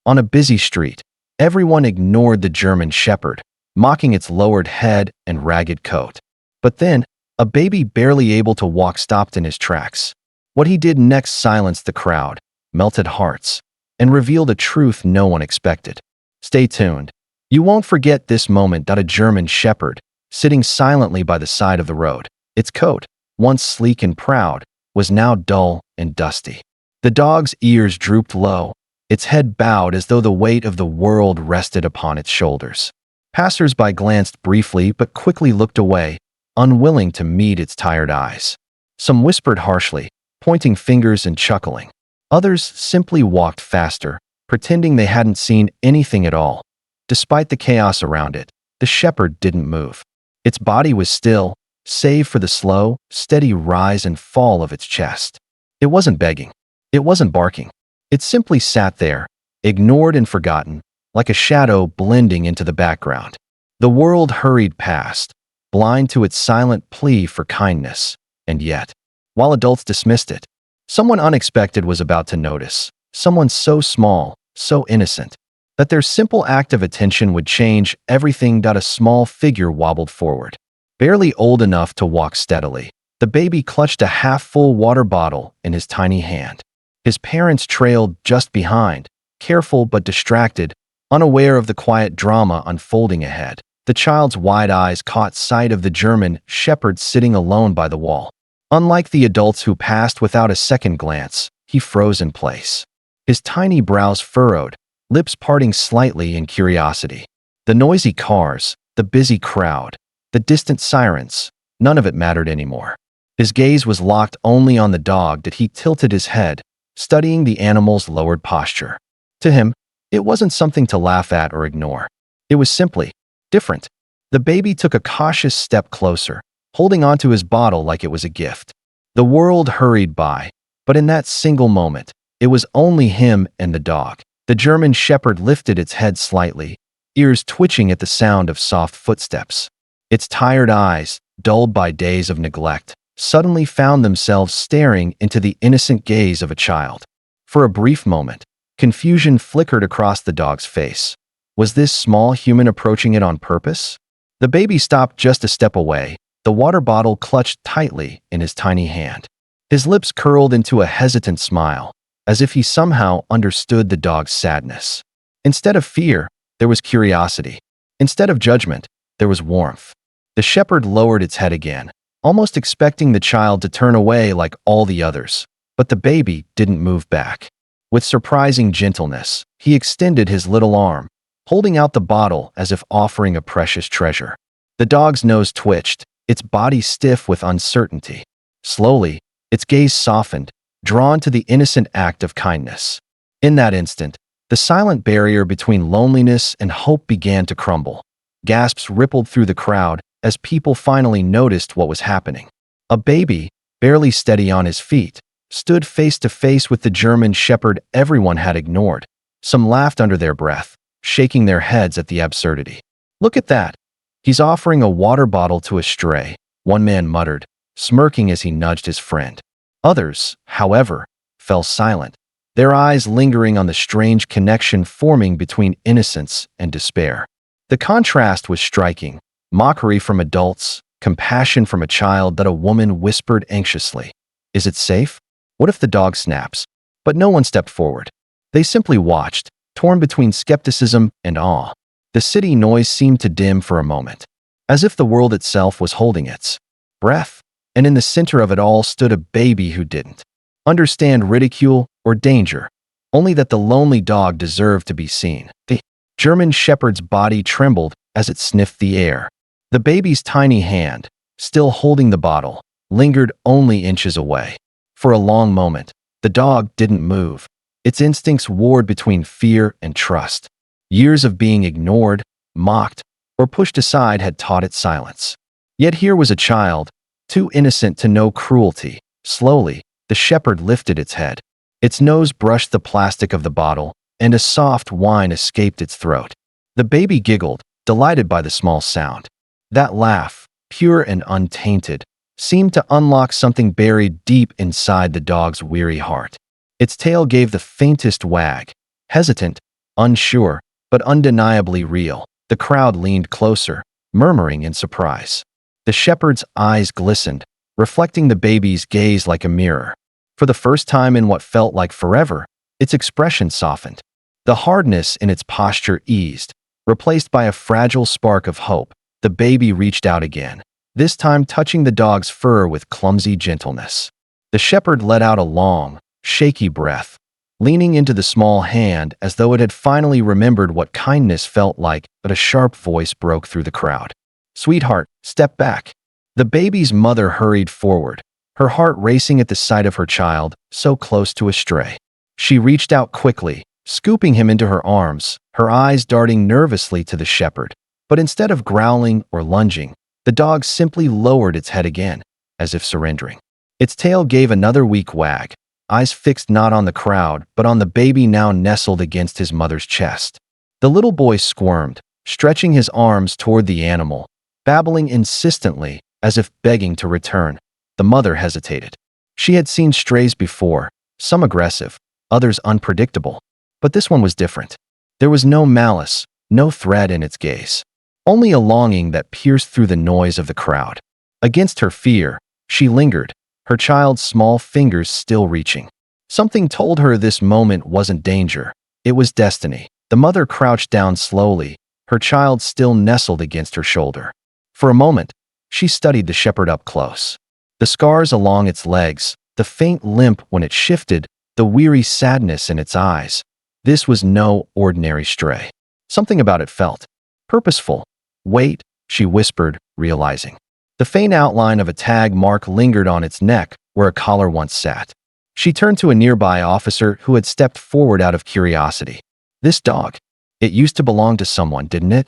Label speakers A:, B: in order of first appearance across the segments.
A: On a busy street, everyone ignored the German Shepherd, mocking its lowered head and ragged coat. But then, a baby barely able to walk stopped in his tracks. What he did next silenced the crowd, melted hearts, and revealed a truth no one expected. Stay tuned. You won't forget this moment. A German Shepherd, sitting silently by the side of the road. Its coat, once sleek and proud, was now dull and dusty. The dog's ears drooped low, its head bowed as though the weight of the world rested upon its shoulders. Passers-by glanced briefly but quickly looked away, unwilling to meet its tired eyes. Some whispered harshly, pointing fingers and chuckling. Others simply walked faster, pretending they hadn't seen anything at all. Despite the chaos around it, the shepherd didn't move. Its body was still, save for the slow, steady rise and fall of its chest. It wasn't begging. It wasn't barking. It simply sat there, ignored and forgotten, like a shadow blending into the background. The world hurried past, blind to its silent plea for kindness. And yet, while adults dismissed it, someone unexpected was about to notice. Someone so small, so innocent, that their simple act of attention would change everything. A small figure wobbled forward. Barely old enough to walk steadily, the baby clutched a half-full water bottle in his tiny hand. His parents trailed just behind, careful but distracted, unaware of the quiet drama unfolding ahead. The child's wide eyes caught sight of the German Shepherd sitting alone by the wall. Unlike the adults who passed without a second glance, he froze in place. His tiny brows furrowed, lips parting slightly in curiosity. The noisy cars, the busy crowd, the distant sirens, none of it mattered anymore. His gaze was locked only on the dog. That he tilted his head, studying the animal's lowered posture. To him, it wasn't something to laugh at or ignore. It was simply different. The baby took a cautious step closer, holding onto his bottle like it was a gift. The world hurried by, but in that single moment, it was only him and the dog. The German Shepherd lifted its head slightly, ears twitching at the sound of soft footsteps. Its tired eyes, dulled by days of neglect, suddenly found themselves staring into the innocent gaze of a child. For a brief moment, confusion flickered across the dog's face. Was this small human approaching it on purpose? The baby stopped just a step away, the water bottle clutched tightly in his tiny hand. His lips curled into a hesitant smile, as if he somehow understood the dog's sadness. Instead of fear, there was curiosity. Instead of judgment, there was warmth. The shepherd lowered its head again, almost expecting the child to turn away like all the others. But the baby didn't move back. With surprising gentleness, he extended his little arm, holding out the bottle as if offering a precious treasure. The dog's nose twitched, its body stiff with uncertainty. Slowly, its gaze softened, drawn to the innocent act of kindness. In that instant, the silent barrier between loneliness and hope began to crumble. Gasps rippled through the crowd as people finally noticed what was happening. A baby, barely steady on his feet, stood face to face with the German Shepherd everyone had ignored. Some laughed under their breath, shaking their heads at the absurdity. "Look at that! He's offering a water bottle to a stray," one man muttered, smirking as he nudged his friend. Others, however, fell silent, their eyes lingering on the strange connection forming between innocence and despair. The contrast was striking. Mockery from adults, compassion from a child. That a woman whispered anxiously, "Is it safe? What if the dog snaps?" But no one stepped forward. They simply watched, torn between skepticism and awe. The city noise seemed to dim for a moment, as if the world itself was holding its breath. And in the center of it all stood a baby who didn't understand ridicule or danger, only that the lonely dog deserved to be seen. The German Shepherd's body trembled as it sniffed the air. The baby's tiny hand, still holding the bottle, lingered only inches away. For a long moment, the dog didn't move. Its instincts warred between fear and trust. Years of being ignored, mocked, or pushed aside had taught it silence. Yet here was a child, too innocent to know cruelty. Slowly, the shepherd lifted its head. Its nose brushed the plastic of the bottle, and a soft whine escaped its throat. The baby giggled, delighted by the small sound. That laugh, pure and untainted, seemed to unlock something buried deep inside the dog's weary heart. Its tail gave the faintest wag, hesitant, Unsure, but undeniably real. The crowd leaned closer, murmuring in surprise. The shepherd's eyes glistened, reflecting the baby's gaze like a mirror. For the first time in what felt like forever, its expression softened. The hardness in its posture eased, replaced by a fragile spark of hope. The baby reached out again, this time touching the dog's fur with clumsy gentleness. The shepherd let out a long, shaky breath, leaning into the small hand as though it had finally remembered what kindness felt like, but a sharp voice broke through the crowd. "Sweetheart, step back." The baby's mother hurried forward, her heart racing at the sight of her child, so close to a stray. She reached out quickly, scooping him into her arms, her eyes darting nervously to the shepherd. But instead of growling or lunging, the dog simply lowered its head again, as if surrendering. Its tail gave another weak wag, eyes fixed not on the crowd, but on the baby now nestled against his mother's chest. The little boy squirmed, stretching his arms toward the animal, babbling insistently, as if begging to return. The mother hesitated. She had seen strays before, some aggressive, others unpredictable. But this one was different. There was no malice, no threat in its gaze. Only a longing that pierced through the noise of the crowd. Against her fear, she lingered, her child's small fingers still reaching. Something told her this moment wasn't danger, it was destiny. The mother crouched down slowly, her child still nestled against her shoulder. For a moment, she studied the shepherd up close. The scars along its legs, the faint limp when it shifted, the weary sadness in its eyes. This was no ordinary stray. Something about it felt purposeful. "Wait," she whispered, realizing. The faint outline of a tag mark lingered on its neck, where a collar once sat. She turned to a nearby officer who had stepped forward out of curiosity. "This dog, it used to belong to someone, didn't it?"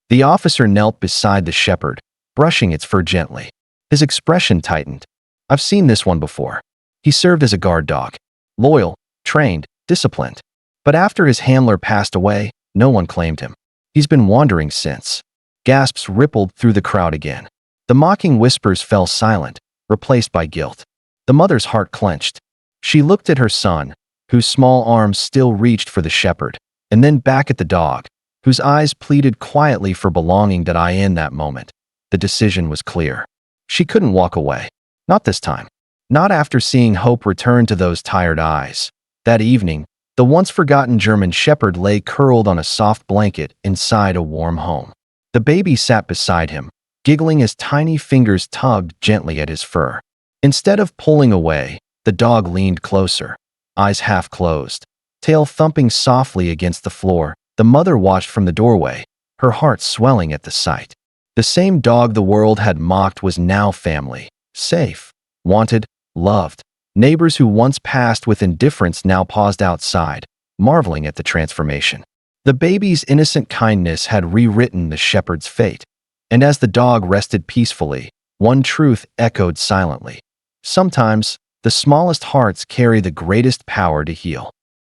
A: The officer knelt beside the shepherd, brushing its fur gently. His expression tightened. "I've seen this one before. He served as a guard dog. Loyal, trained, disciplined. But after his handler passed away, no one claimed him. He's been wandering since." Gasps rippled through the crowd again. The mocking whispers fell silent, replaced by guilt. The mother's heart clenched. She looked at her son, whose small arms still reached for the shepherd, and then back at the dog, whose eyes pleaded quietly for belonging. In that moment, the decision was clear. She couldn't walk away. Not this time. Not after seeing hope return to those tired eyes. That evening, the once-forgotten German shepherd lay curled on a soft blanket inside a warm home. The baby sat beside him, giggling as tiny fingers tugged gently at his fur. Instead of pulling away, the dog leaned closer, eyes half closed, tail thumping softly against the floor. The mother watched from the doorway, her heart swelling at the sight. The same dog the world had mocked was now family, safe, wanted, loved. Neighbors who once passed with indifference now paused outside, marveling at the transformation. The baby's innocent kindness had rewritten the shepherd's fate. And as the dog rested peacefully, one truth echoed silently. Sometimes, the smallest hearts carry the greatest power to heal.